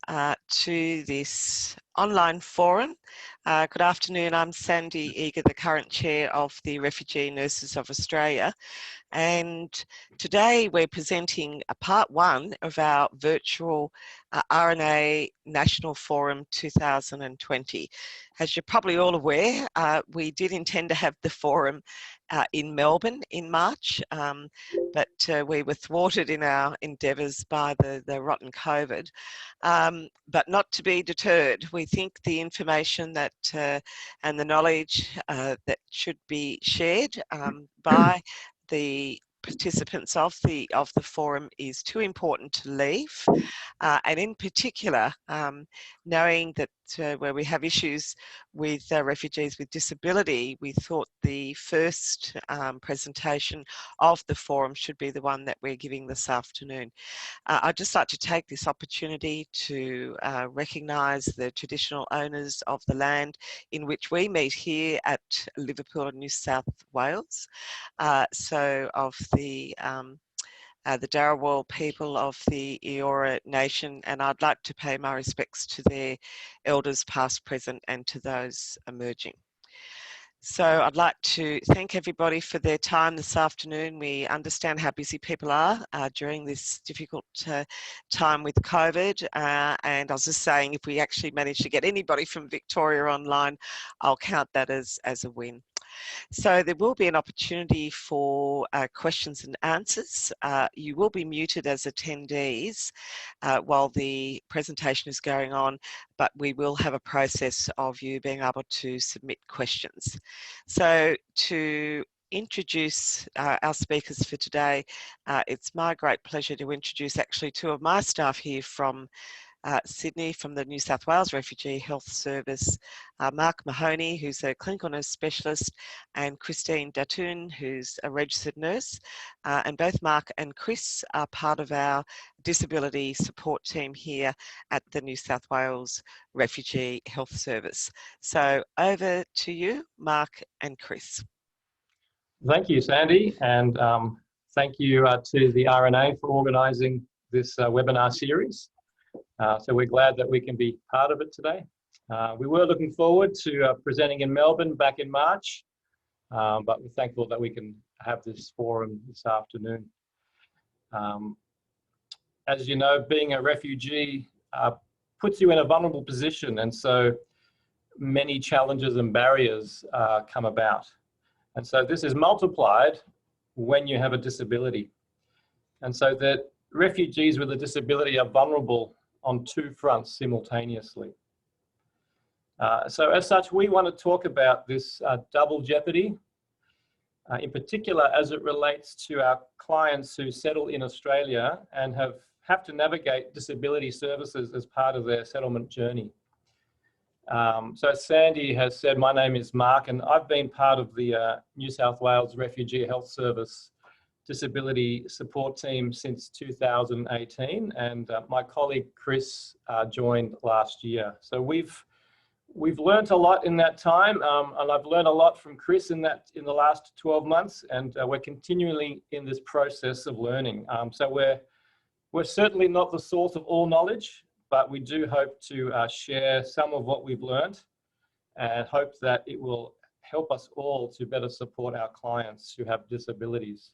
to this online forum. Good afternoon, I'm Sandy Eager, the current chair of the Refugee Nurses of Australia. And today we're presenting a part one of our virtual RNA National Forum 2020. As you're probably all aware, we did intend to have the forum in Melbourne in March, but we were thwarted in our endeavours by the rotten COVID. But not to be deterred, we think the information that and the knowledge that should be shared by the participants of the forum is too important to leave, and in particular knowing that where we have issues with refugees with disability, we thought the first presentation of the forum should be the one that we're giving this afternoon. I'd just like to take this opportunity to recognise the traditional owners of the land in which we meet here at Liverpool in New South Wales. So of the Darawal people of the Eora Nation, and I'd like to pay my respects to their elders past, present and to those emerging. So I'd like to thank everybody for their time this afternoon. We understand how busy people are during this difficult time with COVID. And I was just saying, if we actually manage to get anybody from Victoria online, I'll count that as a win. So there will be an opportunity for questions and answers. You will be muted as attendees while the presentation is going on, but we will have a process of you being able to submit questions. So to introduce our speakers for today, it's my great pleasure to introduce actually two of my staff here from Sydney, from the New South Wales Refugee Health Service, Mark Mahoney, who's a clinical nurse specialist, and Christine Datoun, who's a registered nurse. And both Mark and Chris are part of our disability support team here at the New South Wales Refugee Health Service. So over to you, Mark and Chris. Thank you, Sandy, and thank you to the RNA for organising this webinar series. So we're glad that we can be part of it today. We were looking forward to presenting in Melbourne back in March, but we're thankful that we can have this forum this afternoon. As you know, being a refugee puts you in a vulnerable position, and so many challenges and barriers come about. And so this is multiplied when you have a disability. And so that refugees with a disability are vulnerable on two fronts simultaneously. So as such, we want to talk about this double jeopardy, in particular as it relates to our clients who settle in Australia and have to navigate disability services as part of their settlement journey. So as Sandy has said, my name is Mark, and I've been part of the New South Wales Refugee Health Service disability support team since 2018, and my colleague Chris joined last year. So we've learnt a lot in that time, and I've learned a lot from Chris in the last 12 months, and we're continually in this process of learning. So we're certainly not the source of all knowledge, but we do hope to share some of what we've learned, and hope that it will help us all to better support our clients who have disabilities.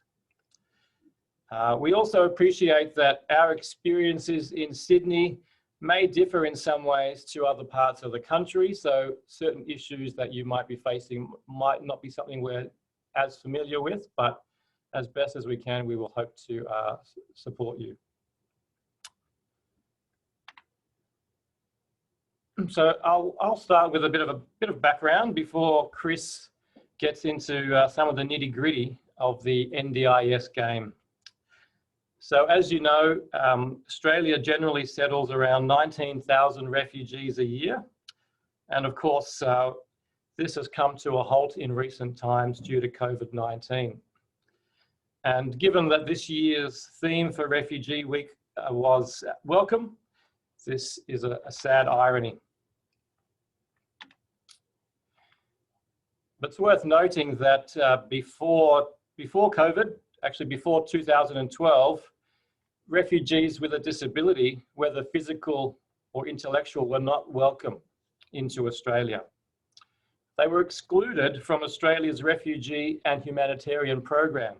We also appreciate that our experiences in Sydney may differ in some ways to other parts of the country, so certain issues that you might be facing might not be something we're as familiar with, but as best as we can, we will hope to support you. So I'll start with a bit of background before Chris gets into some of the nitty-gritty of the NDIS game. So as you know, Australia generally settles around 19,000 refugees a year. And of course, this has come to a halt in recent times due to COVID-19. And given that this year's theme for Refugee Week was welcome, this is a sad irony. But it's worth noting that before COVID, actually before 2012, refugees with a disability, whether physical or intellectual were not welcome into Australia. They were excluded from Australia's refugee and humanitarian program.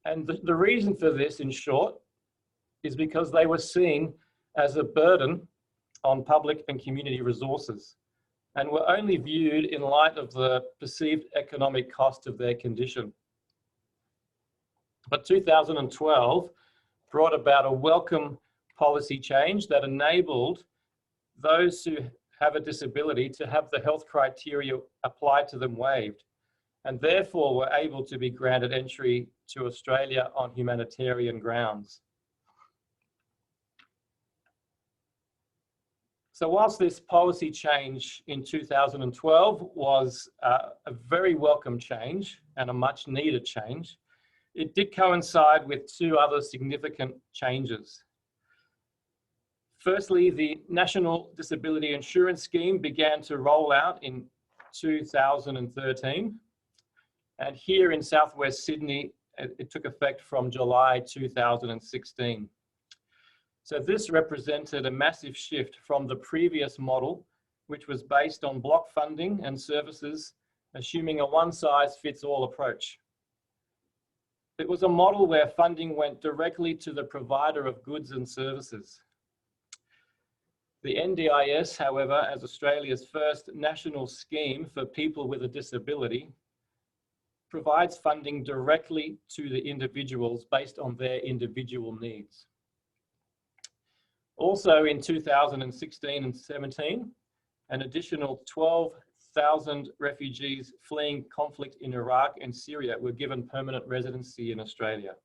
And the reason for this, in short, is because they were seen as a burden on public and community resources and were only viewed in light of the perceived economic cost of their condition. But 2012 brought about a welcome policy change that enabled those who have a disability to have the health criteria applied to them waived, and therefore were able to be granted entry to Australia on humanitarian grounds. So whilst this policy change in 2012 was a very welcome change and a much needed change, it did coincide with two other significant changes. Firstly, the National Disability Insurance Scheme began to roll out in 2013. And here in Southwest Sydney, it took effect from July 2016. So this represented a massive shift from the previous model, which was based on block funding and services, assuming a one-size-fits-all approach. It was a model where funding went directly to the provider of goods and services. The NDIS, however, as Australia's first national scheme for people with a disability, provides funding directly to the individuals based on their individual needs. Also in 2016 and 17, an additional 12,000 refugees fleeing conflict in Iraq and Syria were given permanent residency in Australia.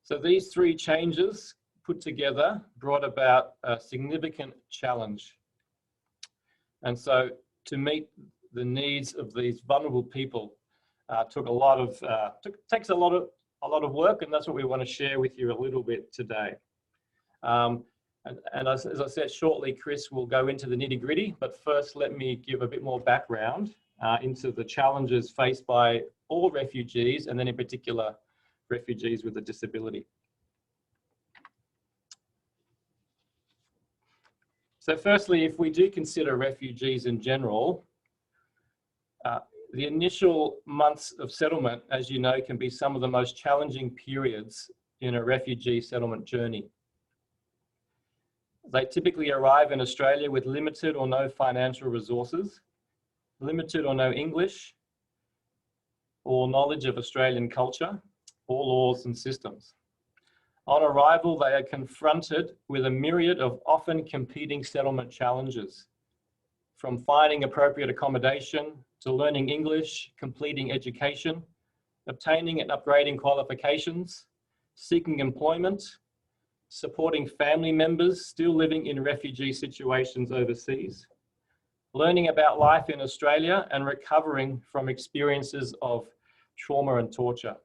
So these three changes put together brought about a significant challenge. And so to meet the needs of these vulnerable people takes a lot of work, and that's what we want to share with you a little bit today. And as I said, shortly, Chris will go into the nitty-gritty, but first let me give a bit more background into the challenges faced by all refugees, and then in particular, refugees with a disability. So firstly, if we do consider refugees in general, the initial months of settlement, as you know, can be some of the most challenging periods in a refugee settlement journey. They typically arrive in Australia with limited or no financial resources, limited or no English, or knowledge of Australian culture, or laws and systems. On arrival, they are confronted with a myriad of often competing settlement challenges, from finding appropriate accommodation to learning English, completing education, obtaining and upgrading qualifications, seeking employment, supporting family members still living in refugee situations overseas, learning about life in Australia, and recovering from experiences of trauma and torture.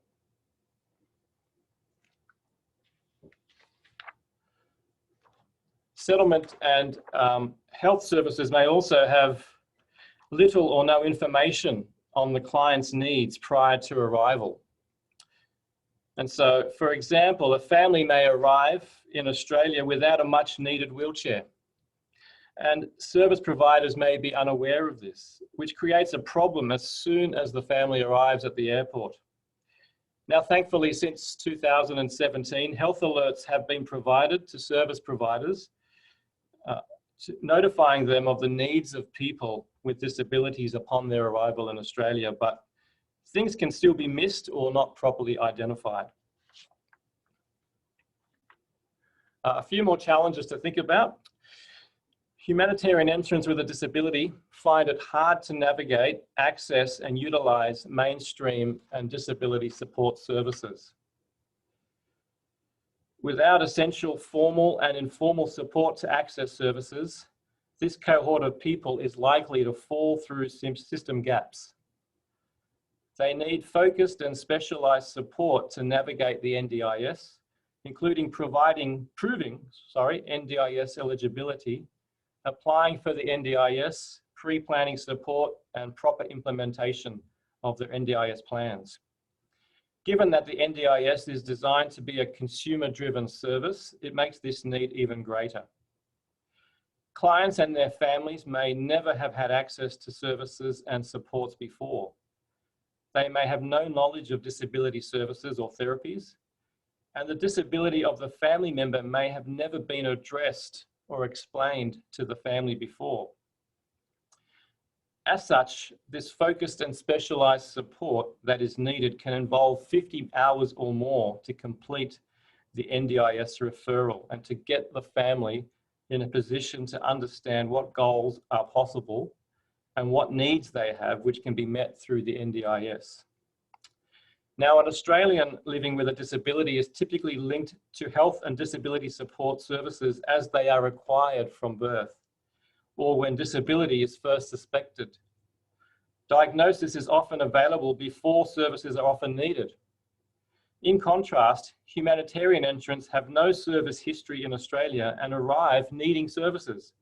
Settlement and health services may also have little or no information on the client's needs prior to arrival. And so, for example, a family may arrive in Australia without a much needed wheelchair, and service providers may be unaware of this, which creates a problem as soon as the family arrives at the airport. Now, thankfully, since 2017, health alerts have been provided to service providers, notifying them of the needs of people with disabilities upon their arrival in Australia, but things can still be missed or not properly identified. A few more challenges to think about. Humanitarian entrants with a disability find it hard to navigate, access, and utilize mainstream and disability support services. Without essential formal and informal support to access services, this cohort of people is likely to fall through system gaps. They need focused and specialized support to navigate the NDIS, including proving NDIS eligibility, applying for the NDIS, pre-planning support, and proper implementation of their NDIS plans. Given that the NDIS is designed to be a consumer-driven service, it makes this need even greater. Clients and their families may never have had access to services and supports before. They may have no knowledge of disability services or therapies, and the disability of the family member may have never been addressed or explained to the family before. As such, this focused and specialised support that is needed can involve 50 hours or more to complete the NDIS referral and to get the family in a position to understand what goals are possible and what needs they have, which can be met through the NDIS. Now, an Australian living with a disability is typically linked to health and disability support services as they are required from birth, or when disability is first suspected. Diagnosis is often available before services are often needed. In contrast, humanitarian entrants have no service history in Australia and arrive needing services,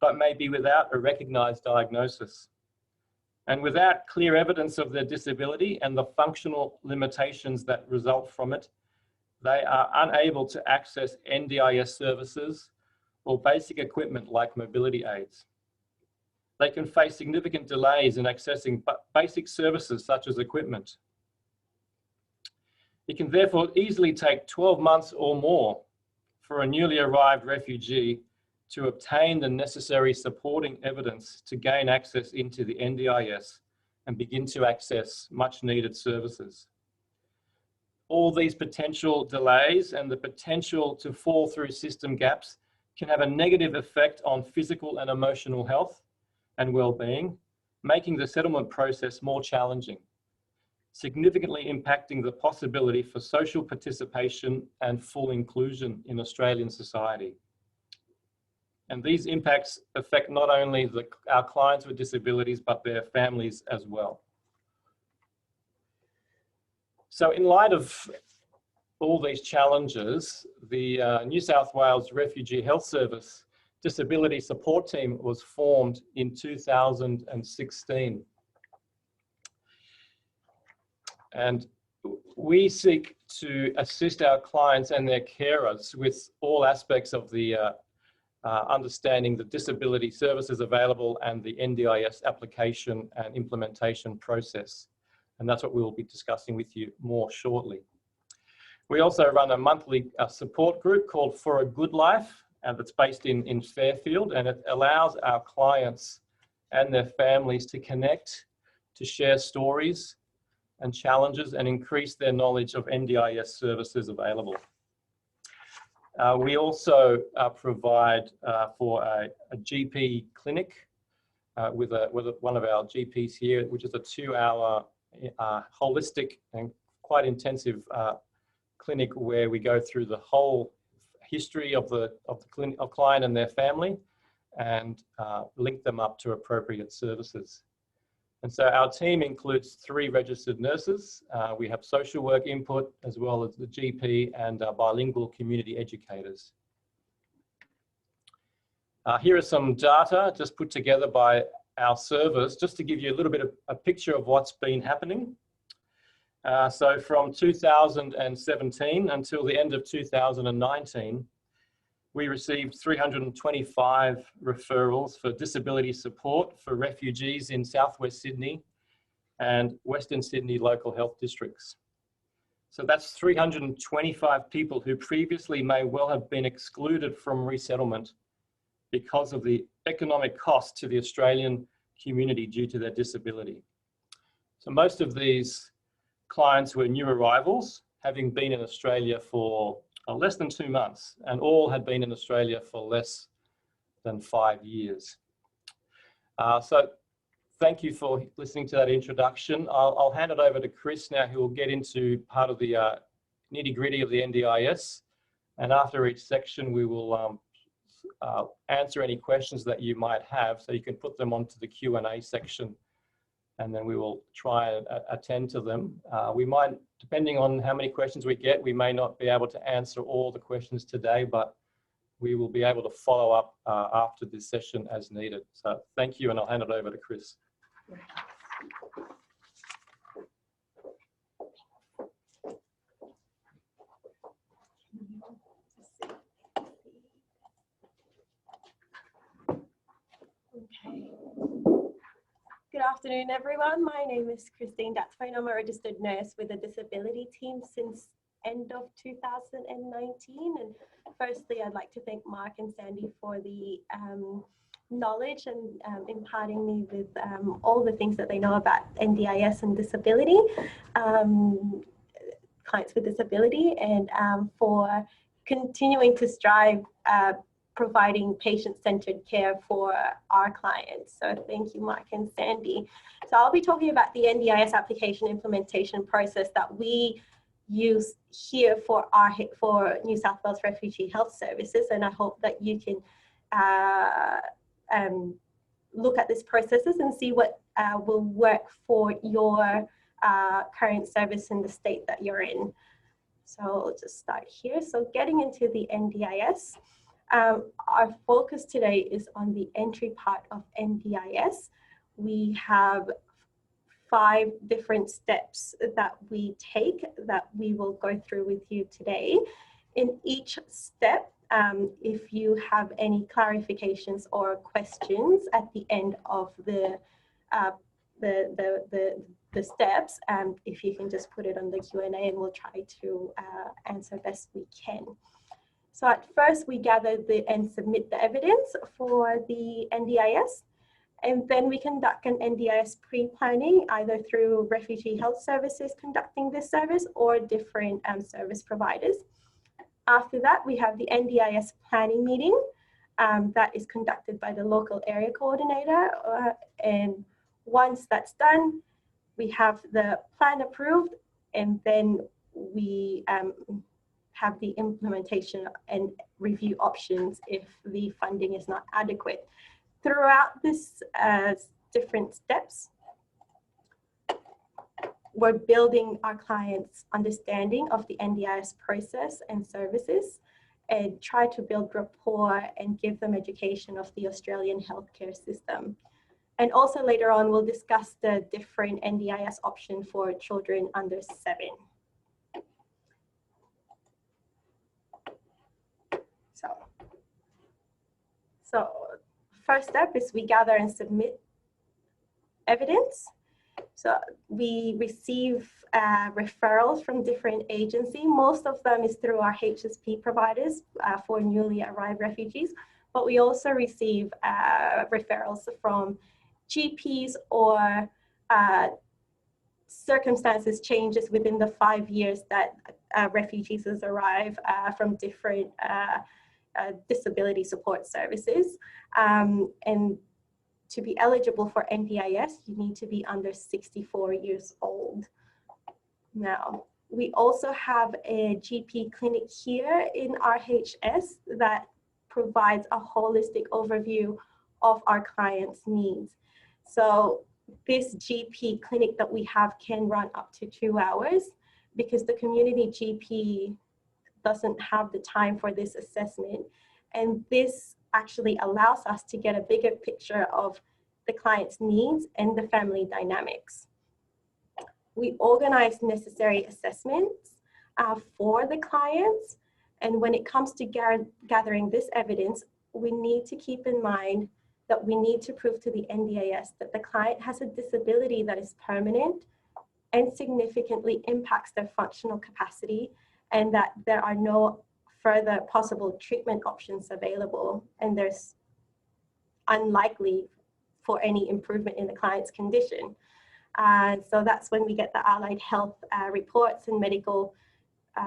but may be without a recognised diagnosis. And without clear evidence of their disability and the functional limitations that result from it, they are unable to access NDIS services or basic equipment like mobility aids. They can face significant delays in accessing basic services such as equipment. It can therefore easily take 12 months or more for a newly arrived refugee to obtain the necessary supporting evidence to gain access into the NDIS and begin to access much needed services. All these potential delays and the potential to fall through system gaps can have a negative effect on physical and emotional health and well-being, making the settlement process more challenging, significantly impacting the possibility for social participation and full inclusion in Australian society. And these impacts affect not only our clients with disabilities, but their families as well. So in light of all these challenges, the New South Wales Refugee Health Service Disability Support Team was formed in 2016. And we seek to assist our clients and their carers with all aspects of the understanding the disability services available and the NDIS application and implementation process. And that's what we'll be discussing with you more shortly. We also run a monthly support group called For a Good Life, and that's based in Fairfield, and it allows our clients and their families to connect, to share stories and challenges and increase their knowledge of NDIS services available. We also provide for a GP clinic with one of our GPs here, which is a 2-hour holistic and quite intensive clinic where we go through the whole history of the client and their family and link them up to appropriate services. And so our team includes 3 registered nurses. We have social work input as well as the GP and bilingual community educators. Here are some data just put together by our service, just to give you a little bit of a picture of what's been happening. So from 2017 until the end of 2019, we received 325 referrals for disability support for refugees in Southwest Sydney and Western Sydney local health districts. So that's 325 people who previously may well have been excluded from resettlement because of the economic cost to the Australian community due to their disability. So most of these clients were new arrivals, having been in Australia for less than 2 months, and all had been in Australia for less than 5 years. So thank you for listening to that introduction. I'll hand it over to Chris now, who will get into part of the nitty-gritty of the NDIS. And after each section, we will answer any questions that you might have, so you can put them onto the Q&A section, and then we will try and attend to them. We might, depending on how many questions we get, we may not be able to answer all the questions today, but we will be able to follow up after this session as needed. So thank you, and I'll hand it over to Chris. afternoon, everyone. My name is Christine Datfine. I'm a registered nurse with the disability team since end of 2019. And firstly, I'd like to thank Mark and Sandy for the knowledge and imparting me with all the things that they know about NDIS and disability, clients with disability, and for continuing to strive providing patient-centered care for our clients. So thank you, Mark and Sandy. So I'll be talking about the NDIS application implementation process that we use here for New South Wales Refugee Health Services, and I hope that you can look at these processes and see what will work for your current service in the state that you're in. So I'll just start here. So getting into the NDIS. Our focus today is on the entry part of NDIS. We have 5 different steps that we take that we will go through with you today. In each step, if you have any clarifications or questions at the end of the steps, if you can just put it on the Q&A and we'll try to answer best we can. So at first we gather and submit the evidence for the NDIS, and then we conduct an NDIS pre-planning either through Refugee Health Services conducting this service or different service providers. After that, we have the NDIS planning meeting that is conducted by the local area coordinator, and once that's done, we have the plan approved, and then we have the implementation and review options if the funding is not adequate. Throughout this different steps, we're building our clients' understanding of the NDIS process and services, and try to build rapport and give them education of the Australian healthcare system. And also later on, we'll discuss the different NDIS option for children under 7. So first step is we gather and submit evidence. So we receive referrals from different agencies. Most of them is through our HSP providers for newly arrived refugees, but we also receive referrals from GPs or circumstances changes within the 5 years that refugees has arrived from different disability support services. And to be eligible for NDIS, you need to be under 64 years old. Now, we also have a GP clinic here in RHS that provides a holistic overview of our clients' needs. So this GP clinic that we have can run up to 2 hours because the community GP doesn't have the time for this assessment. And this actually allows us to get a bigger picture of the client's needs and the family dynamics. We organize necessary assessments for the clients. And when it comes to gathering this evidence, we need to keep in mind that we need to prove to the NDIS that the client has a disability that is permanent and significantly impacts their functional capacity, and that there are no further possible treatment options available, and there's unlikely for any improvement in the client's condition. So that's when we get the allied health reports and medical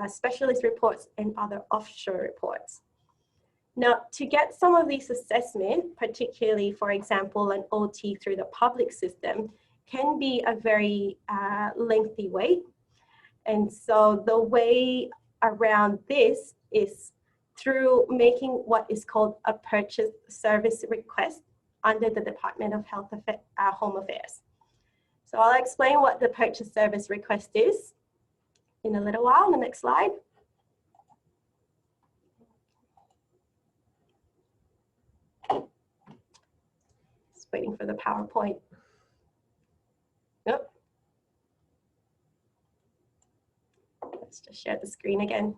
specialist reports and other offshore reports. Now, to get some of these assessments, particularly, for example, an OT through the public system, can be a very lengthy wait. And so the way around this is through making what is called a purchase service request under the Department of Health Home Affairs. So I'll explain what the purchase service request is in a little while. The next slide. Just waiting for the PowerPoint. Nope. Let's just share the screen again.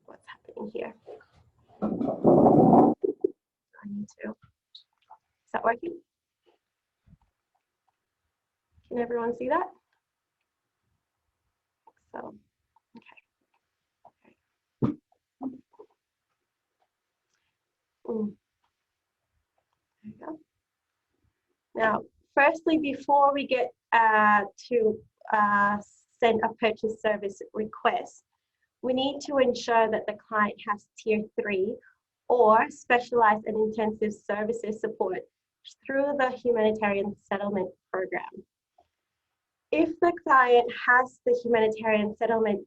What's happening here? into. Is that working? Can everyone see that? So, okay. There you go. Now, firstly, before we get to send a purchase service request, we need to ensure that the client has Tier 3 or specialized and intensive services support through the humanitarian settlement program. If the client has the humanitarian settlement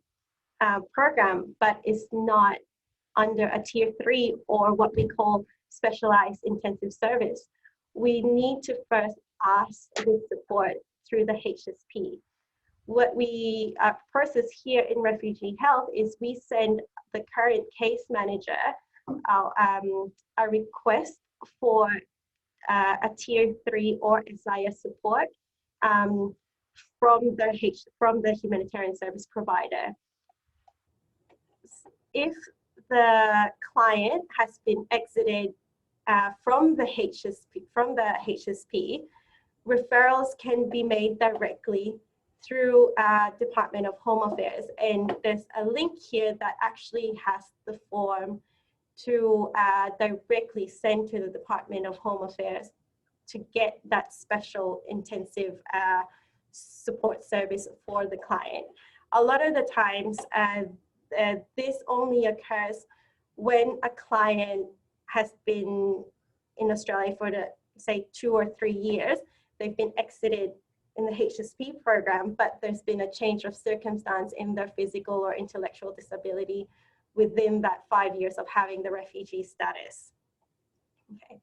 program, but is not under a Tier 3 or what we call specialized intensive service, we need to first ask this support through the HSP. What we process here in Refugee Health is we send the current case manager a request for a Tier 3 or SIS support from the humanitarian service provider. If the client has been exited from the HSP, referrals can be made directly through Department of Home Affairs, and there's a link here that actually has the form to directly send to the Department of Home Affairs to get that special intensive support service for the client. A lot of the times, this only occurs when a client has been in Australia for say 2 or 3 years. They've been exited in the HSP program, but there's been a change of circumstance in their physical or intellectual disability within that 5 years of having the refugee status. Okay,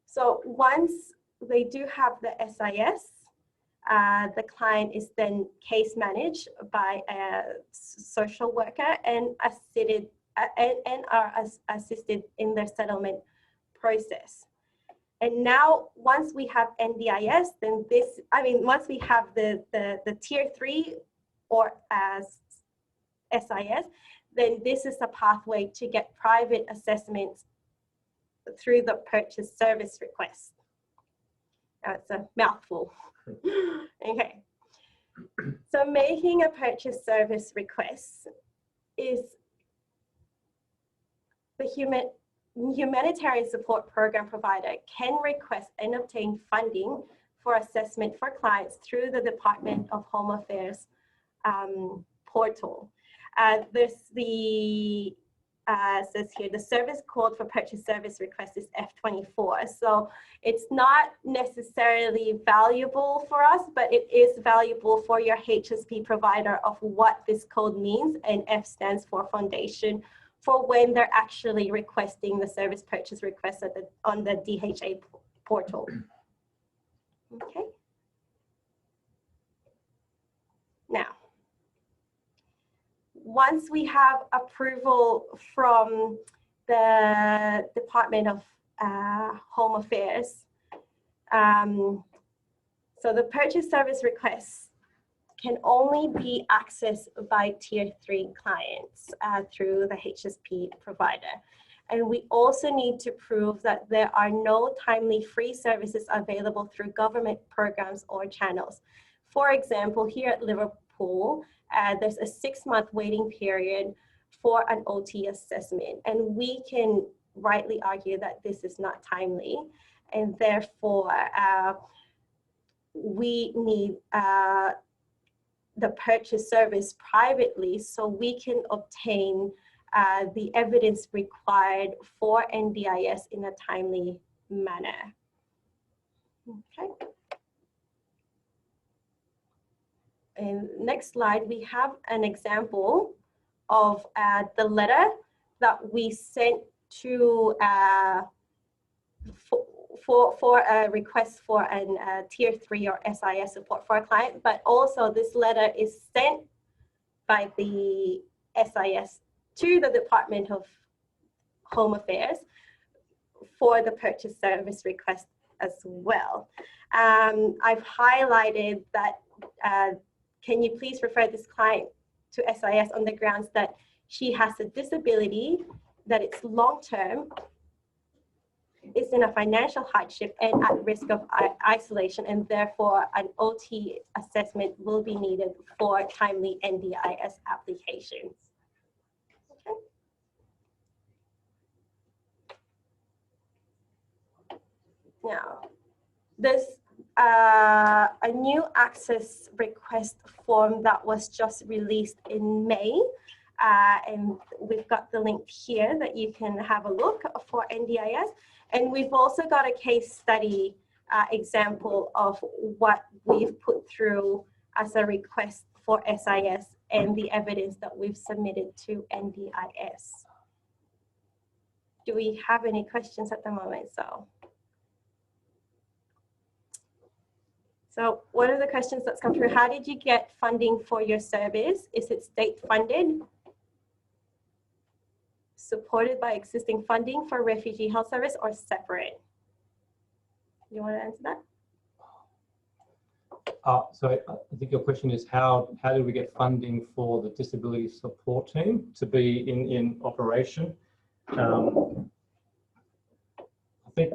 so once they do have the SIS, the client is then case managed by a social worker and are assisted in their settlement process. And now, once we have NDIS, then once we have the Tier 3 or SIS, then this is a pathway to get private assessments through the purchase service request. Now, it's a mouthful. Okay. So making a purchase service request is the humanitarian support program provider can request and obtain funding for assessment for clients through the Department of Home Affairs portal. There's the says here the service code for purchase service request is F24. So it's not necessarily valuable for us, but it is valuable for your HSP provider of what this code means, and F stands for foundation, for when they're actually requesting the service purchase request on the DHA portal. Okay. Now, once we have approval from the Department of Home Affairs, so the purchase service requests can only be accessed by Tier 3 clients through the HSP provider. And we also need to prove that there are no timely free services available through government programs or channels. For example, here at Liverpool, there's a 6-month waiting period for an OT assessment, and we can rightly argue that this is not timely, and therefore we need the purchase service privately so we can obtain the evidence required for NDIS in a timely manner. Okay. And next slide, we have an example of the letter that we sent to for a request for a Tier 3 or SIS support for a client, but also this letter is sent by the SIS to the Department of Home Affairs for the purchase service request as well. I've highlighted that can you please refer this client to SIS on the grounds that she has a disability, that it's long-term, is in a financial hardship and at risk of isolation, and therefore an OT assessment will be needed for timely NDIS applications. Okay. Now, there's a new access request form that was just released in May. And we've got the link here that you can have a look for NDIS. And we've also got a case study example of what we've put through as a request for SIS and the evidence that we've submitted to NDIS. Do we have any questions at the moment? So what are the questions that's come through? How did you get funding for your service? Is it state funded? Supported by existing funding for refugee health service or separate? You want to answer that? So I think your question is how do we get funding for the disability support team to be in operation? I think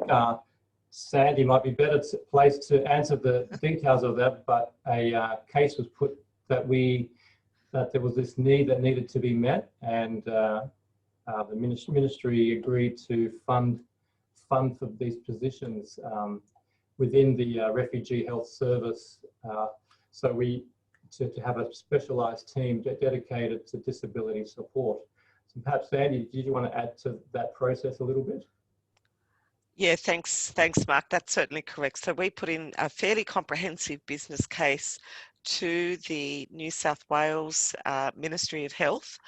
Sandy might be better placed to answer the details of that, but a case was put that there was this need that needed to be met, and the ministry agreed to fund for these positions within the refugee health service. So to have a specialised team dedicated to disability support. So perhaps Sandy, did you want to add to that process a little bit? Yeah, thanks, Mark. That's certainly correct. So we put in a fairly comprehensive business case to the New South Wales Ministry of Health.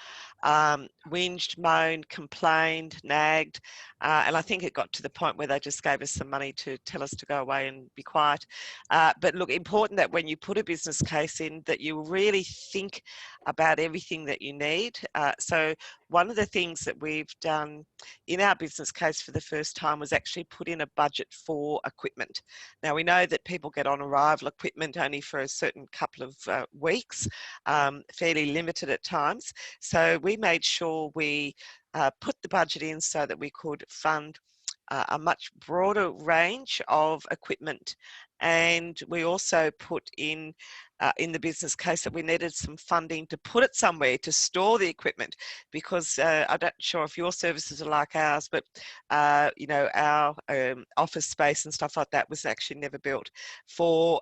Whinged, moaned, complained, nagged, and I think it got to the point where they just gave us some money to tell us to go away and be quiet. But look, important that when you put a business case in, that you really think about everything that you need. So one of the things that we've done in our business case for the first time was actually put in a budget for equipment. Now we know that people get on arrival equipment only for a certain couple of weeks, fairly limited at times. So we made sure we put the budget in so that we could fund a much broader range of equipment, and we also put in the business case that we needed some funding to put it somewhere to store the equipment, because I'm not sure if your services are like ours, but you know, our office space and stuff like that was actually never built for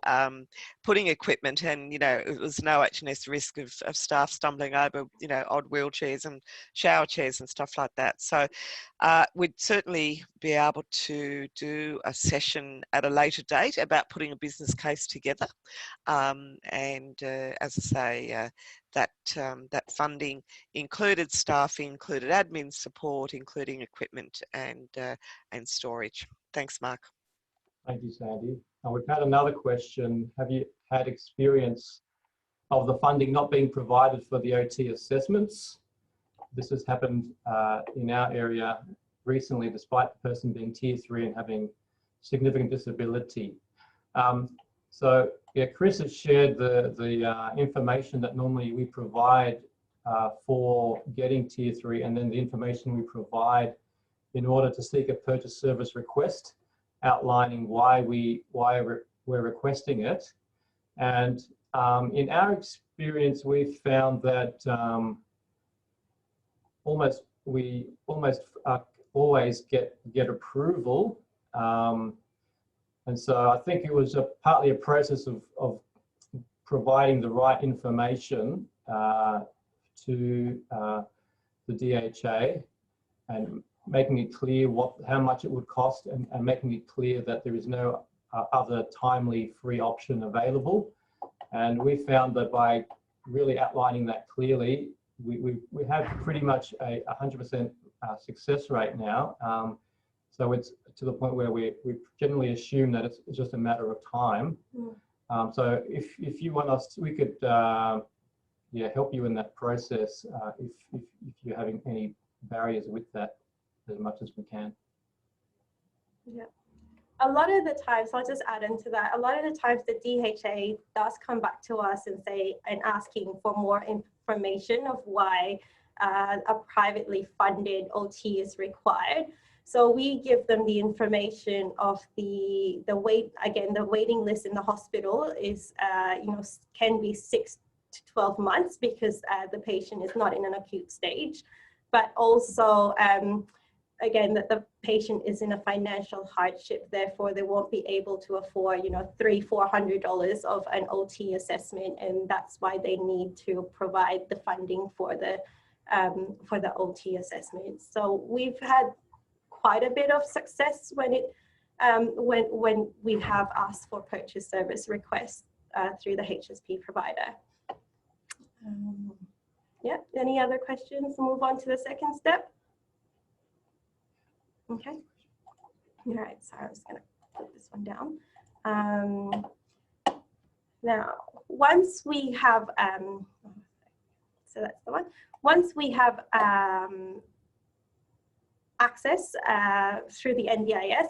putting equipment, and you know, it was no HNS risk of staff stumbling over, you know, odd wheelchairs and shower chairs and stuff like that. So we'd certainly be able to do a session at a later date about putting a business case together. And as I say, that funding included staffing, included admin support, including equipment and storage. Thanks, Mark. Thank you, Sandy. We've had another question. Have you had experience of the funding not being provided for the OT assessments? This has happened in our area recently, despite the person being Tier 3 and having significant disability. So yeah, Chris has shared the information that normally we provide for getting Tier 3, and then the information we provide in order to seek a purchase service request, outlining why we're requesting it. And in our experience, we've found that we almost always get approval. And so I think it was partly a process of providing the right information to the DHA and making it clear how much it would cost, and making it clear that there is no other timely free option available. And we found that by really outlining that clearly, we have pretty much a 100% success rate now. So it's to the point where we generally assume that it's just a matter of time. So if you want us, we could help you in that process if you're having any barriers with that, as much as we can. Yeah. A lot of the times, I'll just add into that, a lot of the times the DHA does come back to us and asking for more information of why a privately funded OT is required. So we give them the information of the waiting list in the hospital is, can be 6 to 12 months because the patient is not in an acute stage, but also, again, that the patient is in a financial hardship, therefore they won't be able to afford, $300-400 of an OT assessment, and that's why they need to provide the funding for the OT assessment. So we've had quite a bit of success when we have asked for purchase service requests through the HSP provider. Yeah, any other questions? Move on to the second step. Okay. All right, so I'm just going to put this one down. Now, once we have, so that's the one. Once we have access through the NDIS,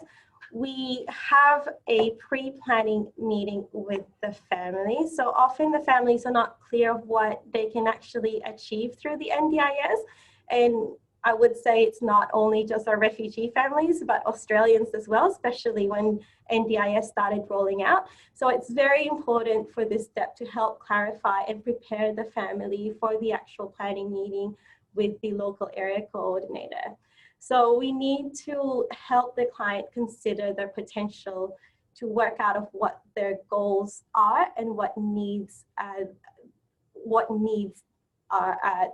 we have a pre-planning meeting with the family. So often the families are not clear of what they can actually achieve through the NDIS. And I would say it's not only just our refugee families, but Australians as well, especially when NDIS started rolling out. So it's very important for this step to help clarify and prepare the family for the actual planning meeting with the local area coordinator. So we need to help the client consider their potential to work out of what their goals are and what needs are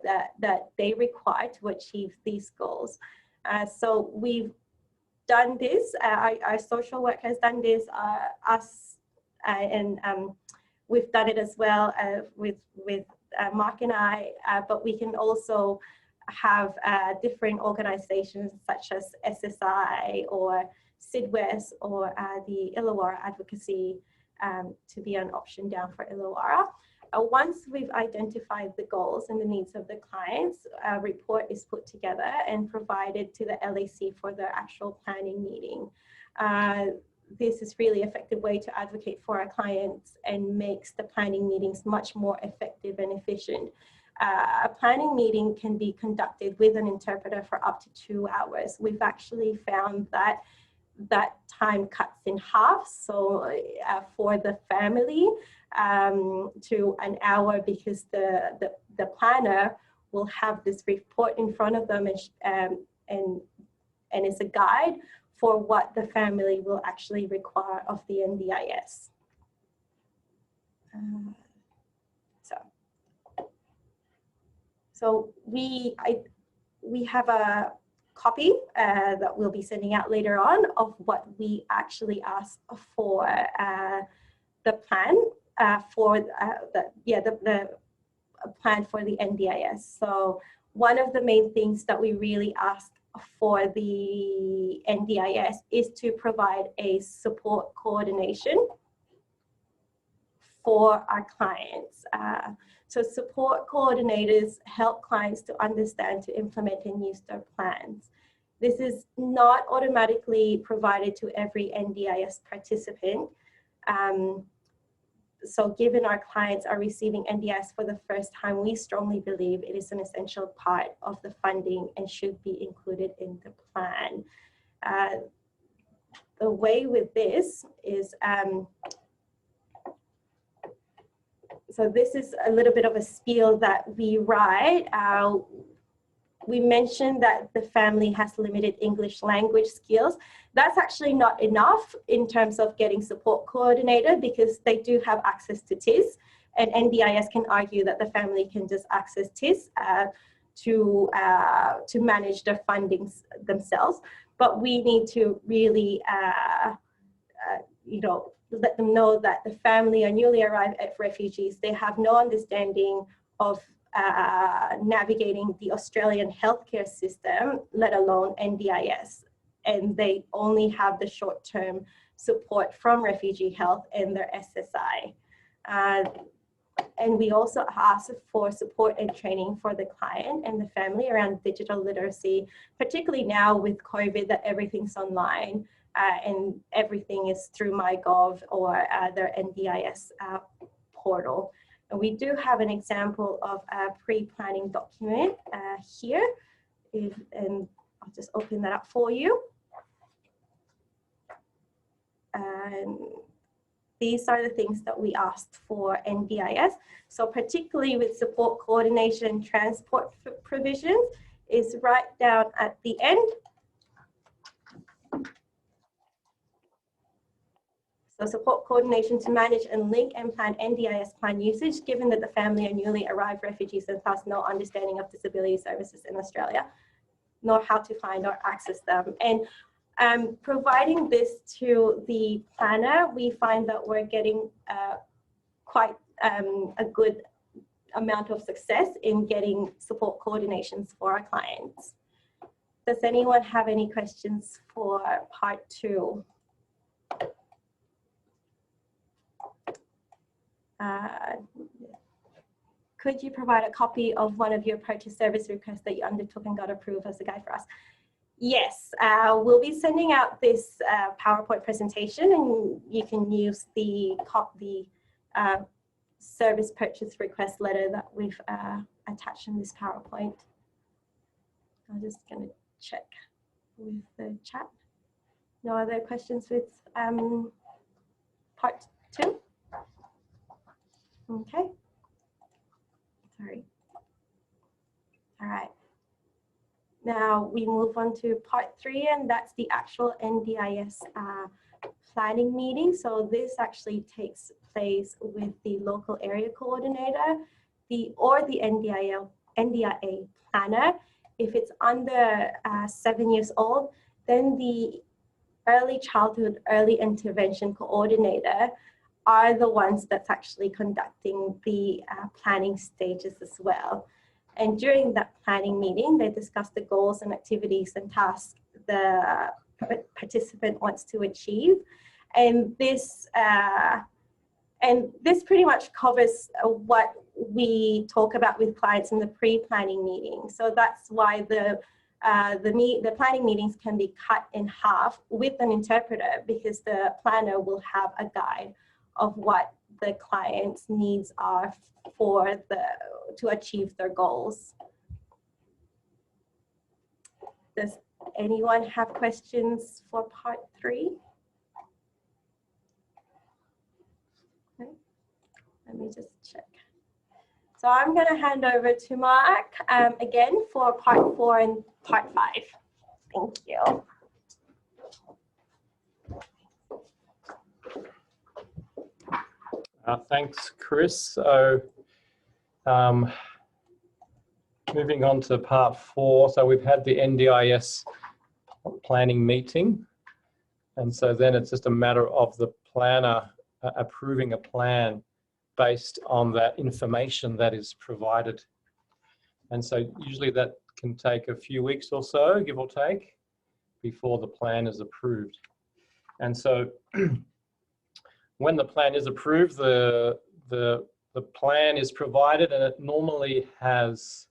that they require to achieve these goals. So we've done this, our social work has done this, we've done it as well with Mark and I, but we can also have different organizations such as SSI or SIDWES or the Illawarra Advocacy to be an option down for Illawarra. Once we've identified the goals and the needs of the clients, a report is put together and provided to the LAC for their actual planning meeting. This is really effective way to advocate for our clients and makes the planning meetings much more effective and efficient. A planning meeting can be conducted with an interpreter for up to 2 hours. We've actually found that that time cuts in half, so for the family to an hour, because the planner will have this report in front of them and it's a guide for what the family will actually require of the NDIS. So we have a copy that we'll be sending out later on of what we actually asked for the plan for the plan for the NDIS. So one of the main things that we really asked for the NDIS is to provide a support coordination for our clients. So support coordinators help clients to understand, to implement and use their plans. This is not automatically provided to every NDIS participant. So given our clients are receiving NDIS for the first time, we strongly believe it is an essential part of the funding and should be included in the plan. The way with this is, so this is a little bit of a spiel that we write. We mentioned that the family has limited English language skills. That's actually not enough in terms of getting support coordinator, because they do have access to TIS, and NDIS can argue that the family can just access TIS to manage their fundings themselves. But we need to really, let them know that the family are newly arrived at refugees. They have no understanding of navigating the Australian healthcare system, let alone NDIS. And they only have the short-term support from Refugee Health and their SSI. And we also ask for support and training for the client and the family around digital literacy, particularly now with COVID, that everything's online and everything is through MyGov or their NDIS portal. And we do have an example of a pre-planning document here, and I'll just open that up for you. these are the things that we asked for NDIS. So particularly with support coordination and transport provisions is right down at the end. So support coordination to manage and link and plan NDIS plan usage, given that the family are newly arrived refugees and thus no understanding of disability services in Australia, nor how to find or access them. And providing this to the planner, we find that we're getting quite a good amount of success in getting support coordinations for our clients. Does anyone have any questions for part 2? Could you provide a copy of one of your purchase service requests that you undertook and got approved as a guide for us? Yes, we'll be sending out this PowerPoint presentation, and you can use the service purchase request letter that we've attached in this PowerPoint. I'm just going to check with the chat. No other questions with part 2? Okay. Sorry. All right. Now we move on to part 3, and that's the actual NDIS planning meeting. So this actually takes place with the local area coordinator, or the NDIA planner. If it's under 7 years old, then the early childhood, early intervention coordinator are the ones that's actually conducting the planning stages as well. And during that planning meeting, they discuss the goals and activities and tasks the participant wants to achieve. And this pretty much covers what we talk about with clients in the pre-planning meeting. So that's why the planning meetings can be cut in half with an interpreter, because the planner will have a guide of what the client's needs are to achieve their goals. Does anyone have questions for part 3? Okay. Let me just check. So I'm going to hand over to Mark again for part 4 and part 5. Thank you. Thanks, Chris. So moving on to part 4. So we've had the NDIS planning meeting. And so then it's just a matter of the planner approving a plan based on that information that is provided. And so usually that can take a few weeks or so, give or take, before the plan is approved. And so when the plan is approved, the plan is provided, and it normally has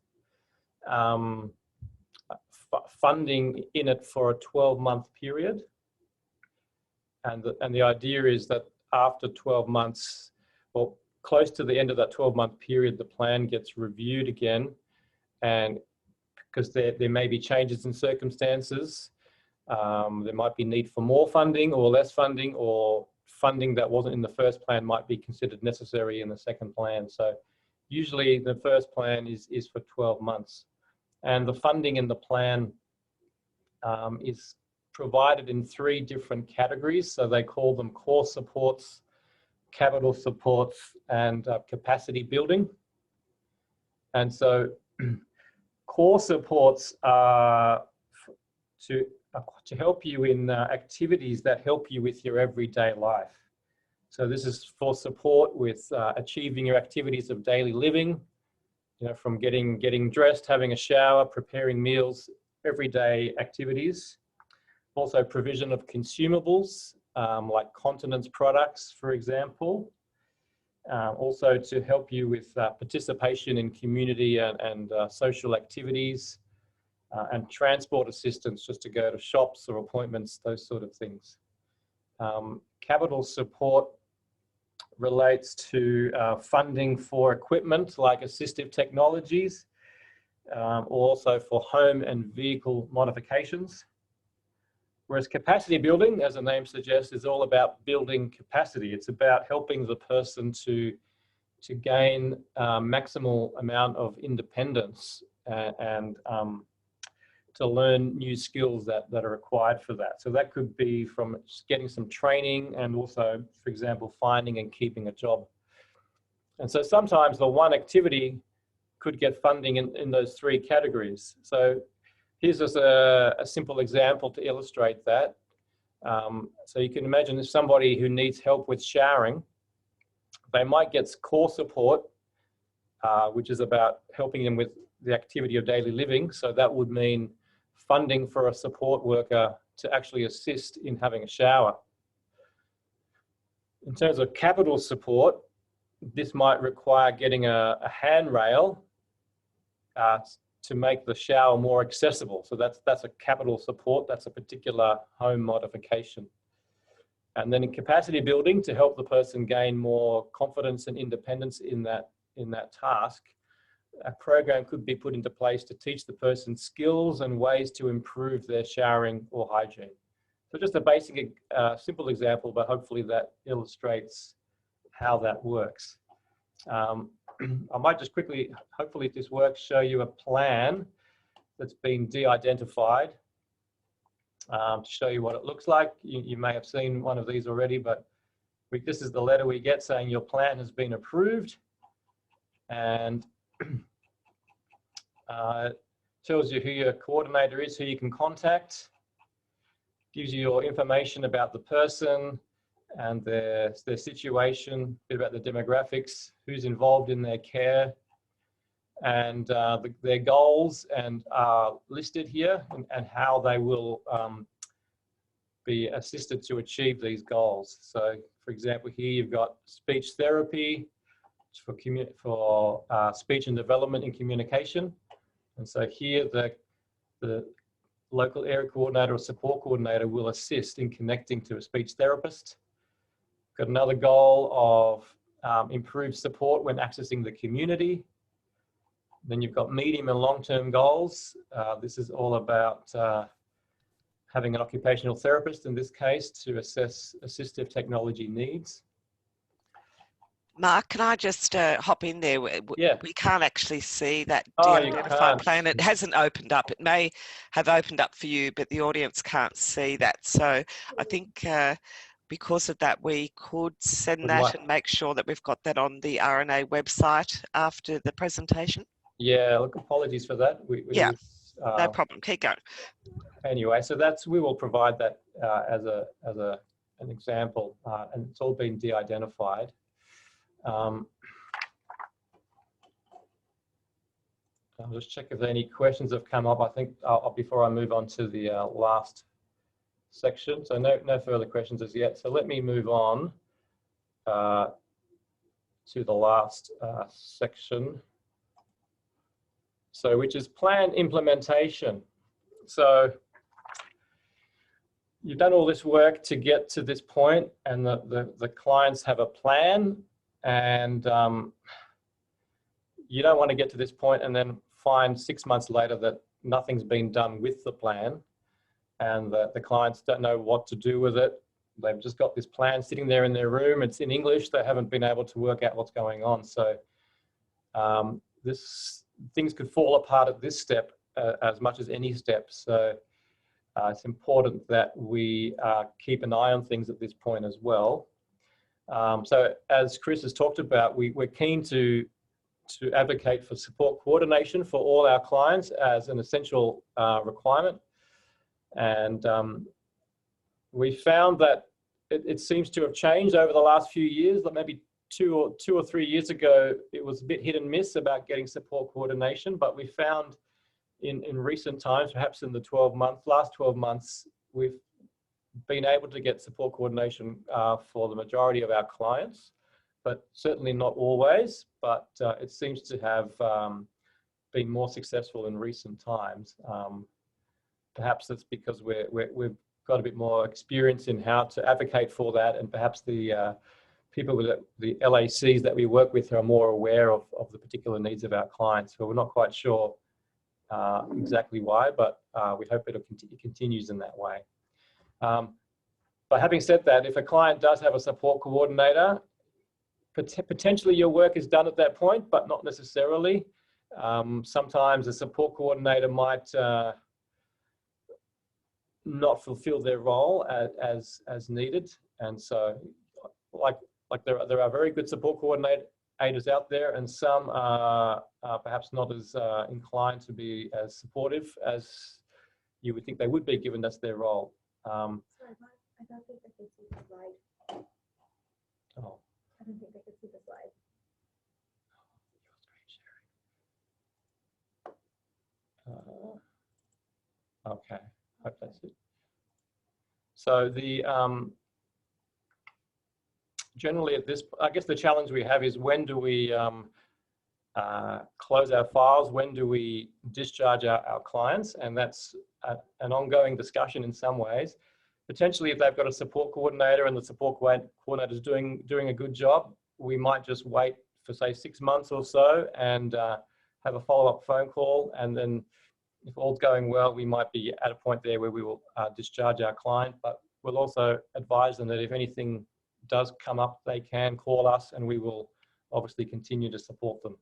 funding in it for a 12-month period. And the idea is that after 12 months, well, close to the end of that 12-month period, the plan gets reviewed again, and because there may be changes in circumstances, there might be need for more funding or less funding, or funding that wasn't in the first plan might be considered necessary in the second plan. So usually the first plan is for 12 months. And the funding in the plan is provided in 3 different categories. So they call them core supports, capital supports, and capacity building. And so core supports are to help you in activities that help you with your everyday life. So this is for support with achieving your activities of daily living, from getting dressed, having a shower, preparing meals, everyday activities. Also provision of consumables, like continence products, for example. Also to help you with participation in community and social activities, and transport assistance just to go to shops or appointments, those sort of things. Capital support relates to funding for equipment like assistive technologies, also for home and vehicle modifications. Whereas capacity building, as the name suggests, is all about building capacity. It's about helping the person to gain maximal amount of independence and to learn new skills that are required for that. So that could be from getting some training and also, for example, finding and keeping a job. And so sometimes the one activity could get funding in those three categories. So here's just a simple example to illustrate that. So you can imagine if somebody who needs help with showering, they might get core support, which is about helping them with the activity of daily living. So that would mean funding for a support worker to actually assist in having a shower. In terms of capital support, this might require getting a handrail to make the shower more accessible. So that's a capital support. That's a particular home modification. And then in capacity building, to help the person gain more confidence and independence in that task, a program could be put into place to teach the person skills and ways to improve their showering or hygiene. So just a basic, simple example, but hopefully that illustrates how that works. I might just quickly, hopefully if this works, show you a plan that's been de-identified to show you what it looks like. You may have seen one of these already, but this is the letter we get saying your plan has been approved, and tells you who your coordinator is, who you can contact, gives you your information about the person and their situation, a bit about the demographics, who's involved in their care, and their goals and are listed here, and how they will be assisted to achieve these goals. So for example, here you've got speech therapy for speech and development in communication. And so here the local area coordinator or support coordinator will assist in connecting to a speech therapist. Got another goal of improved support when accessing the community. Then you've got medium and long-term goals. This is all about having an occupational therapist, in this case, to assess assistive technology needs. Mark, can I just hop in there? Yeah. We can't actually see that Oh, de-identified plan. It hasn't opened up. It may have opened up for you, but the audience can't see that. So I think because of that, we could send that and make sure that we've got that on the RNA website after the presentation. Yeah, look, apologies for that. Yeah, no problem. Keep going. Anyway, so we will provide that as an example, and it's all been de-identified. I'll just check if any questions have come up. I think before I move on to the last section. So no further questions as yet. So let me move on to the last section. So which is plan implementation. So you've done all this work to get to this point, and the clients have a plan, and you don't want to get to this point and then find 6 months later that nothing's been done with the plan, and the clients don't know what to do with it. They've just got this plan sitting there in their room. It's in English. They haven't been able to work out what's going on. So things could fall apart at this step as much as any step. So it's important that we keep an eye on things at this point as well. So as Chris has talked about, we're keen to advocate for support coordination for all our clients as an essential requirement. And we found that it seems to have changed over the last few years. Like maybe two or 3 years ago, it was a bit hit and miss about getting support coordination, but we found in recent times, perhaps in the last 12 months, we've been able to get support coordination for the majority of our clients, but certainly not always, but it seems to have been more successful in recent times. Perhaps that's because we've got a bit more experience in how to advocate for that, and perhaps the people with the LACs that we work with are more aware of the particular needs of our clients. So we're not quite sure exactly why, but we hope it continues in that way. But having said that, if a client does have a support coordinator, potentially your work is done at that point, but not necessarily. Sometimes a support coordinator might not fulfill their role as needed, and so like there are very good support coordinators out there, and some are perhaps not as inclined to be as supportive as you would think they would be, given that's their role. Sorry, I don't think I can see the slide. Oh. I don't think I can see the slide. Okay, hope that's it. So the generally at this, I guess the challenge we have is when do we close our files, when do we discharge our clients, and that's an ongoing discussion in some ways. Potentially, if they've got a support coordinator and the support coordinator is doing a good job, we might just wait for say 6 months or so and have a follow-up phone call, and then if all's going well, we might be at a point there where we will discharge our client, but we'll also advise them that if anything does come up, they can call us and we will obviously continue to support them.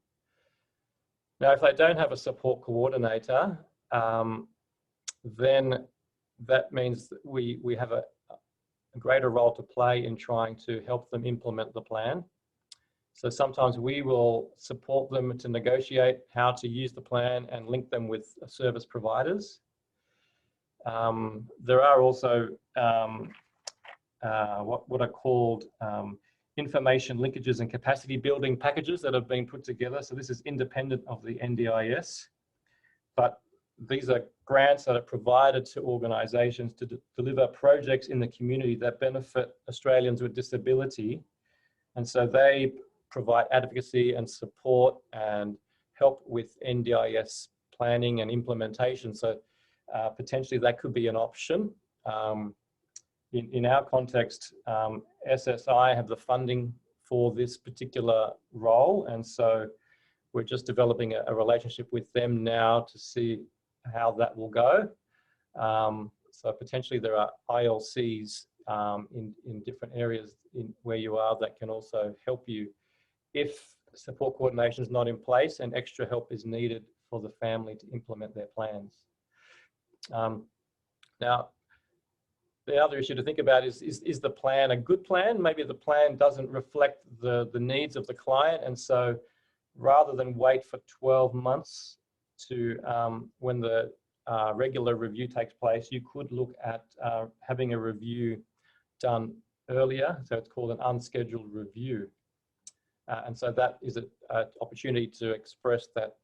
Now, if they don't have a support coordinator, then that means that we have a greater role to play in trying to help them implement the plan. So sometimes we will support them to negotiate how to use the plan and link them with service providers. There are also what are called information linkages and capacity building packages that have been put together. So this is independent of the NDIS, but these are grants that are provided to organisations to deliver projects in the community that benefit Australians with disability. And so they provide advocacy and support and help with NDIS planning and implementation. So potentially that could be an option. In our context, SSI have the funding for this particular role, and so we're just developing a relationship with them now to see how that will go. So potentially there are ILCs in different areas where you are that can also help you if support coordination is not in place and extra help is needed for the family to implement their plans. Now, the other issue to think about is the plan a good plan? Maybe the plan doesn't reflect the needs of the client, and so rather than wait for 12 months to when the regular review takes place, you could look at having a review done earlier. So it's called an unscheduled review. And so that is an opportunity to express that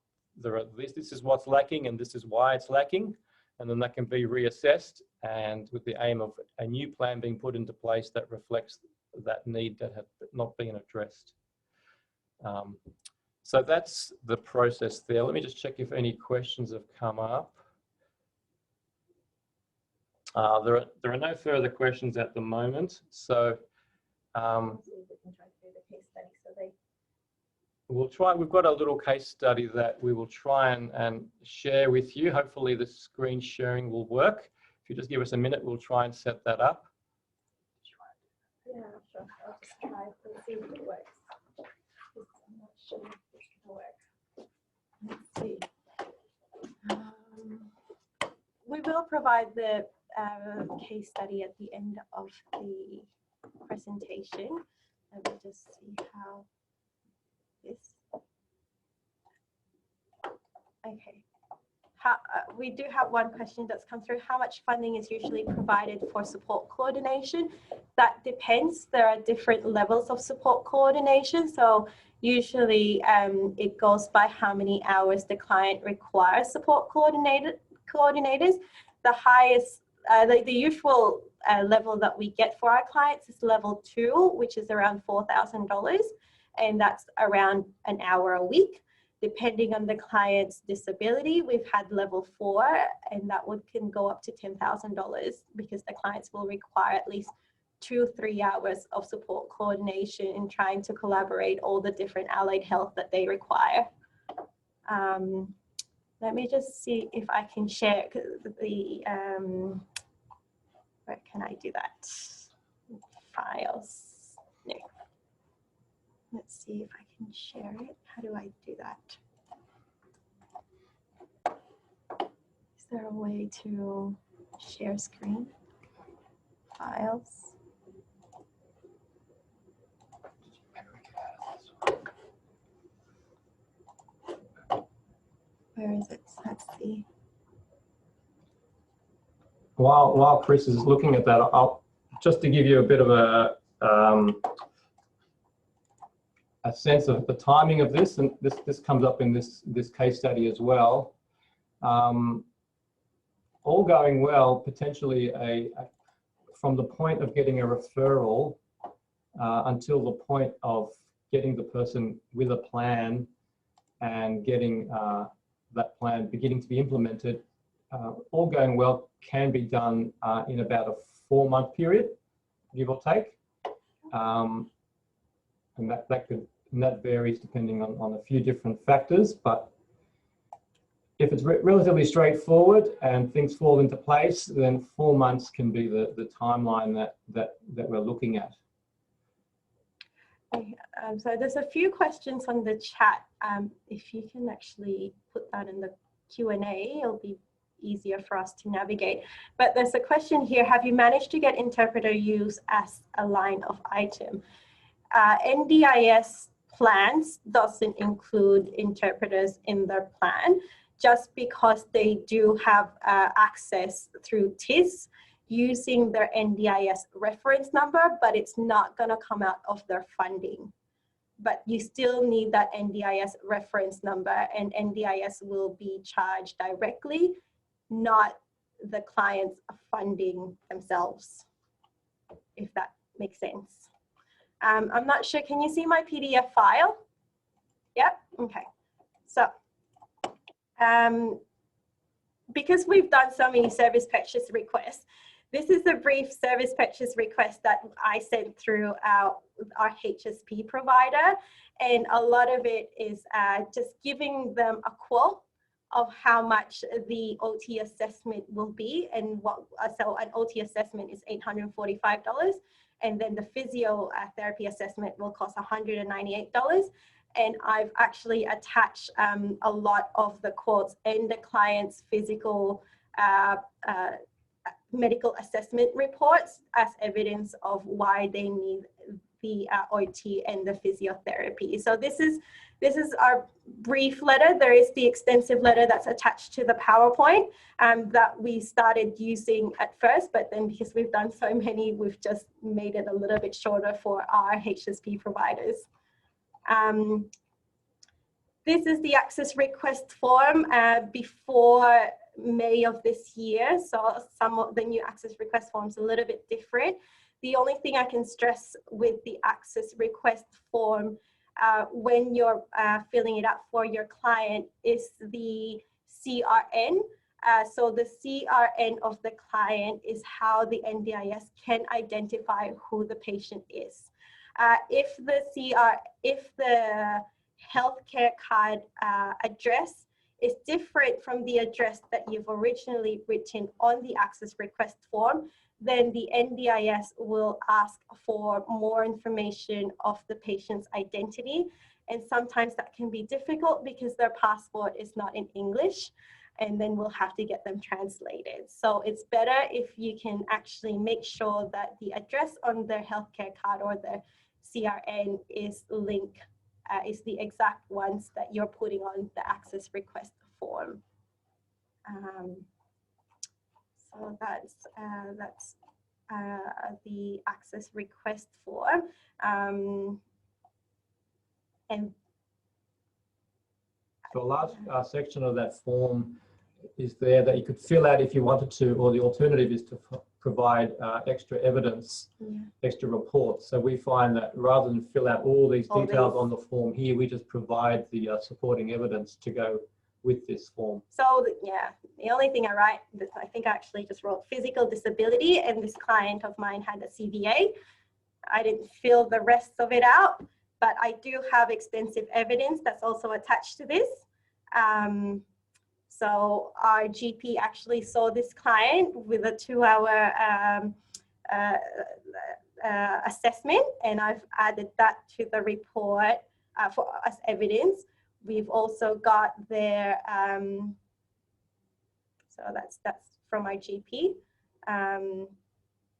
this is what's lacking and this is why it's lacking. And then that can be reassessed, and with the aim of a new plan being put into place that reflects that need that had not been addressed. So that's the process there. Let me just check if any questions have come up. There are no further questions at the moment. So we'll try, we've got a little case study that we will try and share with you. Hopefully the screen sharing will work. If you just give us a minute, we'll try and set that up. Yeah, sure. I'll just try and see if it works. I'm not sure if it's going to work. Let's see. We will provide the case study at the end of the presentation. Let me just see how this. Okay. We do have one question that's come through. How much funding is usually provided for support coordination? That depends. There are different levels of support coordination. So usually it goes by how many hours the client requires support coordinators. The highest, the usual level that we get for our clients is level 2, which is around $4,000, and that's around an hour a week. Depending on the client's disability, we've had level 4, and that can go up to $10,000 because the clients will require at least 2-3 hours of support coordination in trying to collaborate all the different allied health that they require. Let me just see if I can share the Where can I do that? Files. No. Let's see if I can share it. How do I do that? Is there a way to share screen? Files. Where is it? Let's see. While Chris is looking at that, just to give you a bit of a sense of the timing of this, and this comes up in this case study as well. All going well, potentially from the point of getting a referral until the point of getting the person with a plan and getting that plan beginning to be implemented, all going well can be done in about a 4-month period, give or take. And that varies depending on a few different factors, but if it's relatively straightforward and things fall into place, then 4 months can be the timeline that we're looking at. So there's a few questions on the chat. If you can actually put that in the Q&A, it'll be easier for us to navigate. But there's a question here: have you managed to get interpreter use as a line of item? NDIS plans doesn't include interpreters in their plan, just because they do have access through TIS using their NDIS reference number, but it's not going to come out of their funding. But you still need that NDIS reference number, and NDIS will be charged directly, not the clients funding themselves, if that makes sense. I'm not sure, can you see my PDF file? Yep, okay. So, because we've done so many service purchase requests, this is a brief service purchase request that I sent through our HSP provider, and a lot of it is just giving them a quote of how much the OT assessment will be, and so an OT assessment is $845, and then the physiotherapy assessment will cost $198. And I've actually attached a lot of the quotes and the client's physical medical assessment reports as evidence of why they need the OT and the physiotherapy. So this is our brief letter. There is the extensive letter that's attached to the PowerPoint that we started using at first, but then because we've done so many, we've just made it a little bit shorter for our HSP providers. This is the access request form before May of this year. So some of the new access request forms a little bit different. The only thing I can stress with the access request form when you're filling it out for your client is the CRN. So the CRN of the client is how the NDIS can identify who the patient is. If the healthcare card address is different from the address that you've originally written on the access request form, then the NDIS will ask for more information of the patient's identity. And sometimes that can be difficult because their passport is not in English, and then we'll have to get them translated. So it's better if you can actually make sure that the address on their healthcare card or their CRN is linked, is the exact ones that you're putting on the access request form. So that's the access request form. And so a large section of that form is there that you could fill out if you wanted to, or the alternative is to provide extra evidence, extra reports. So we find that rather than fill out all these details on the form here, we just provide the supporting evidence to go with this form. So yeah, the only thing I write, I think I actually just wrote physical disability, and this client of mine had a CVA. I didn't fill the rest of it out, but I do have extensive evidence that's also attached to this. So our GP actually saw this client with a 2-hour assessment, and I've added that to the report for as evidence. We've also got their, so that's from our GP.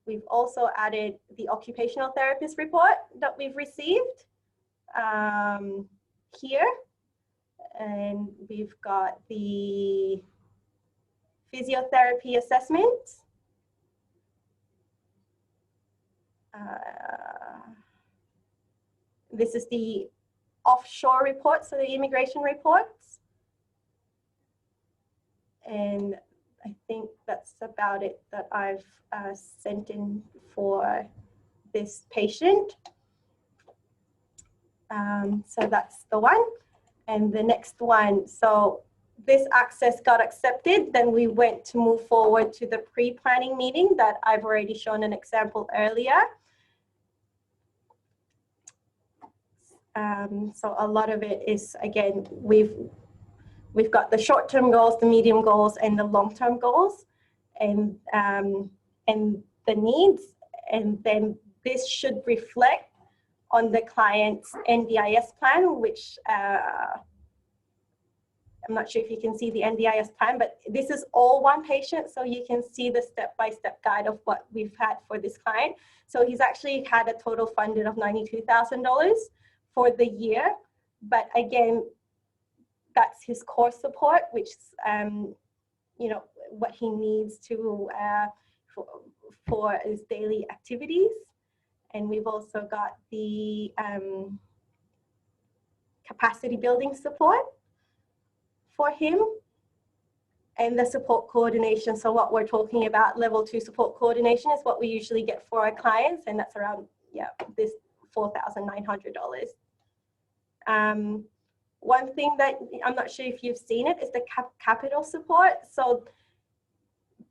We've also added the occupational therapist report that we've received here. And we've got the physiotherapy assessment. This is the offshore report, so the immigration reports. And I think that's about it that I've sent in for this patient. So that's the one. And the next one, so this access got accepted, then we went to move forward to the pre-planning meeting that I've already shown an example earlier. So a lot of it is, again, we've got the short-term goals, the medium goals, and the long-term goals, and the needs, and then this should reflect on the client's NDIS plan, which I'm not sure if you can see the NDIS plan, but this is all one patient, so you can see the step-by-step guide of what we've had for this client. So he's actually had a total funded of $92,000 for the year, but again, that's his core support, which you know, what he needs to for his daily activities. And we've also got the capacity building support for him, and the support coordination. So what we're talking about, level 2 support coordination, is what we usually get for our clients, and that's around, yeah, this $4,900. One thing that I'm not sure if you've seen it is the capital support. So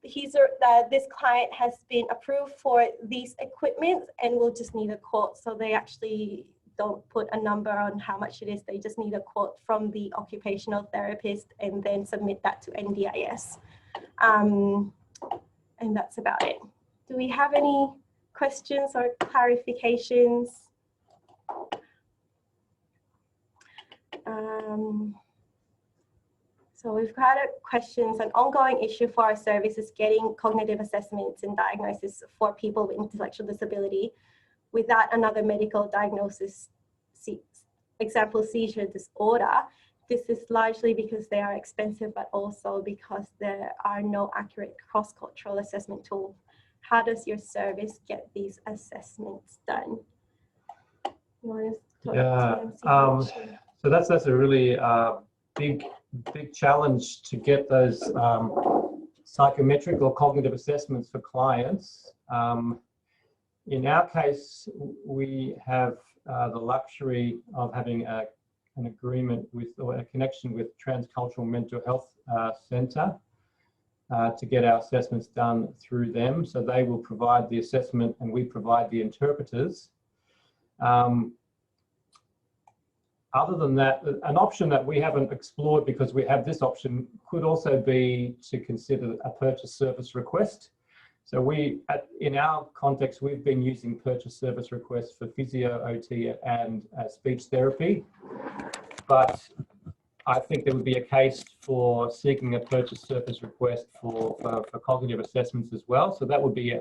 this client has been approved for these equipment and will just need a quote. So they actually don't put a number on how much it is. They just need a quote from the occupational therapist and then submit that to NDIS. And that's about it. Do we have any questions or clarifications? So we've got questions. An ongoing issue for our service is getting cognitive assessments and diagnosis for people with intellectual disability without another medical diagnosis, example, seizure disorder. This is largely because they are expensive, but also because there are no accurate cross-cultural assessment tools. How does your service get these assessments done? You want to talk to so that's a really big challenge to get those psychometric or cognitive assessments for clients. In our case, we have the luxury of having an agreement with, or a connection with, Transcultural Mental Health Centre to get our assessments done through them. So they will provide the assessment and we provide the interpreters. Other than that, an option that we haven't explored because we have this option could also be to consider a purchase service request. So in our context, we've been using purchase service requests for physio, OT, and speech therapy. But I think there would be a case for seeking a purchase service request for cognitive assessments as well. So that would be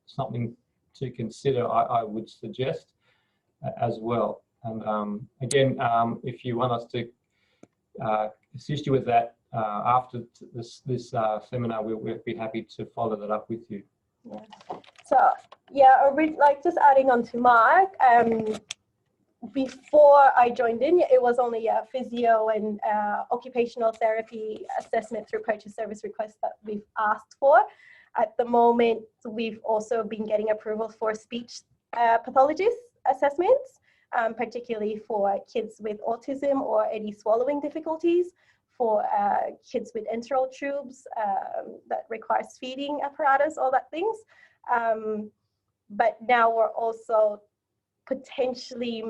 something to consider, I would suggest, as well. And again, if you want us to assist you with that after this seminar, we'll be happy to follow that up with you. Yeah. So yeah, like just adding on to Mark, before I joined in, it was only a physio and occupational therapy assessment through purchase service requests that we've asked for. At the moment, we've also been getting approvals for speech pathologist assessments, particularly for kids with autism or any swallowing difficulties, for kids with enteral tubes that requires feeding apparatus, all that things. But now we're also potentially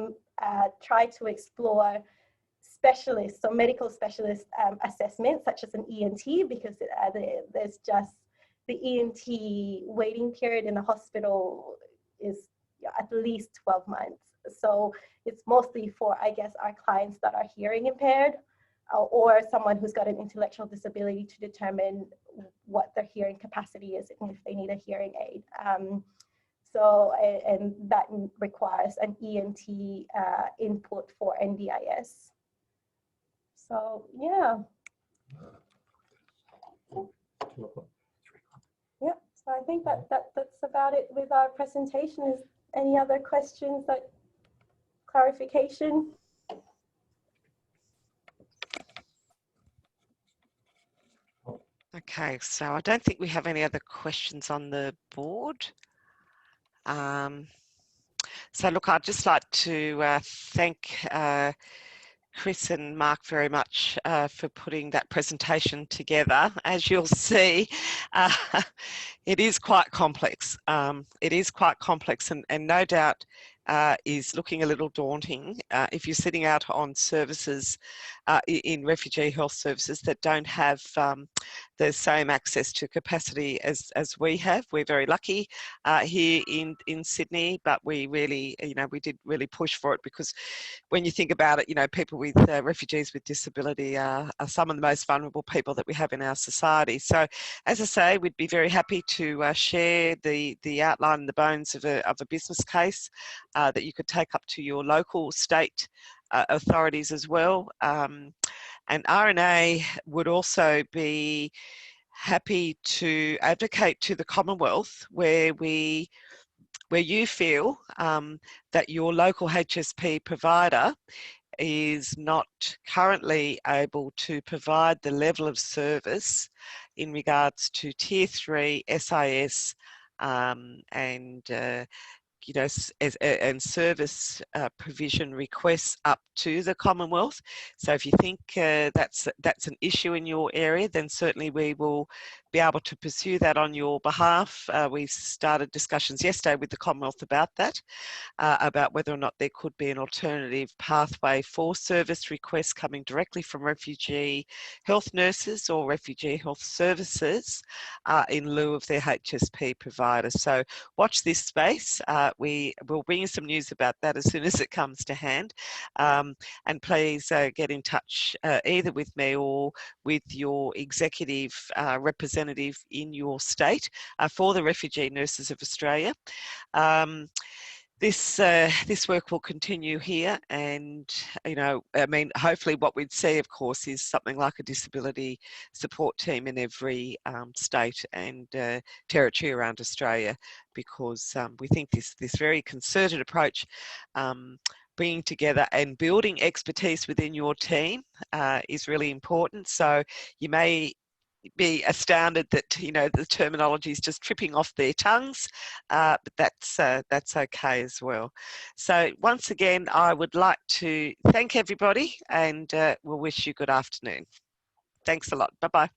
try to explore specialist, so medical specialist assessment, such as an ENT, because there's just the ENT waiting period in the hospital is at least 12 months. So it's mostly for, I guess, our clients that are hearing impaired, or someone who's got an intellectual disability, to determine what their hearing capacity is and if they need a hearing aid. And that requires an ENT input for NDIS. So, yeah. Yeah, so I think that's about it with our presentation. Is any other questions, clarification? Okay, so I don't think we have any other questions on the board. So look, I'd just like to thank Chris and Mark very much for putting that presentation together. As you'll see, it is quite complex. It is quite complex, and no doubt is looking a little daunting if you're sitting out on services in refugee health services that don't have the same access to capacity as we have. We're very lucky here in Sydney, but we really, we did really push for it, because when you think about it, people with refugees with disability are some of the most vulnerable people that we have in our society. So, as I say, we'd be very happy to share the outline and the bones of a business case that you could take up to your local state authorities as well. And RNA would also be happy to advocate to the Commonwealth where you feel that your local HSP provider is not currently able to provide the level of service in regards to Tier 3 SIS and and service provision requests up to the Commonwealth. So if you think that's an issue in your area, then certainly we will be able to pursue that on your behalf. We started discussions yesterday with the Commonwealth about that, about whether or not there could be an alternative pathway for service requests coming directly from refugee health nurses or refugee health services in lieu of their HSP provider. So watch this space. We will bring you some news about that as soon as it comes to hand. And please get in touch either with me or with your executive representative in your state for the Refugee Nurses of Australia. This work will continue here, and hopefully what we'd see, of course, is something like a disability support team in every state and territory around Australia, because we think this very concerted approach, bringing together and building expertise within your team is really important. So you may be astounded that the terminology is just tripping off their tongues, but that's okay as well. So once again, I would like to thank everybody, and we'll wish you good afternoon. Thanks a lot. Bye bye.